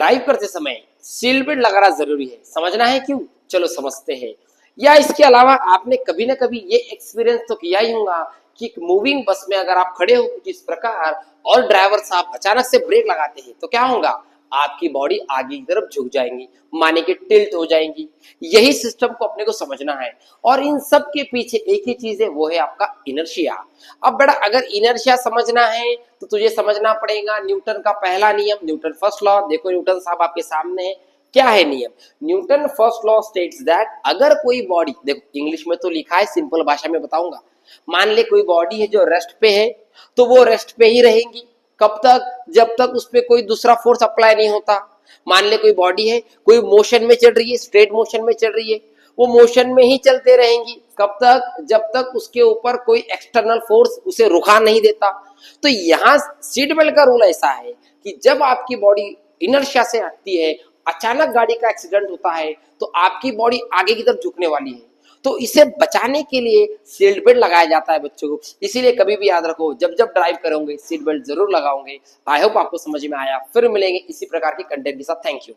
Drive करते समय seat belt लगाना जरूरी है। समझना है क्यों? चलो समझते हैं। या इसके अलावा आपने कभी ना कभी ये एक्सपीरियंस तो किया ही होगा कि मूविंग बस में अगर आप खड़े हो कुछ इस प्रकार और ड्राइवर साहब अचानक से ब्रेक लगाते हैं तो क्या होगा? आपकी बॉडी आगे की तरफ झुक जाएंगी, माने कि टिल्ट हो जाएंगी। यही सिस्टम को अपने को समझना है और इन सब के पीछे एक ही चीज है, वो है आपका इनर्शिया। अब बेटा अगर इनर्शिया समझना है तो तुझे समझना पड़ेगा न्यूटन का पहला नियम, न्यूटन फर्स्ट लॉ। देखो न्यूटन साहब आपके सामने है। क्या है नियम? Newton first law states that अगर कोई बॉडी, देखो इंग्लिश में तो लिखा है, सिंपल भाषा में बताऊंगा। मान ले कोई बॉडी है जो रेस्ट पे है तो वो रेस्ट पे ही रहेंगी। कब तक? जब तक उस पर कोई दूसरा फोर्स अप्लाई नहीं होता। मान ले कोई बॉडी है, कोई मोशन में चल रही है, स्ट्रेट मोशन में चल रही है, वो मोशन में ही चलते रहेंगी। कब तक? जब तक उसके ऊपर कोई एक्सटर्नल फोर्स उसे रुका नहीं देता। तो यहाँ सीट बेल्ट का रूल ऐसा है कि जब आपकी बॉडी इनर्शिया से हटती है, अचानक गाड़ी का एक्सीडेंट होता है तो आपकी बॉडी आगे की तरफ झुकने वाली है, तो इसे बचाने के लिए सीट बेल्ट लगाया जाता है बच्चों को। इसीलिए कभी भी याद रखो, जब जब ड्राइव करोगे सीट बेल्ट जरूर लगाओगे। आई होप आपको समझ में आया। फिर मिलेंगे इसी प्रकार के कंटेंट के साथ। Thank you.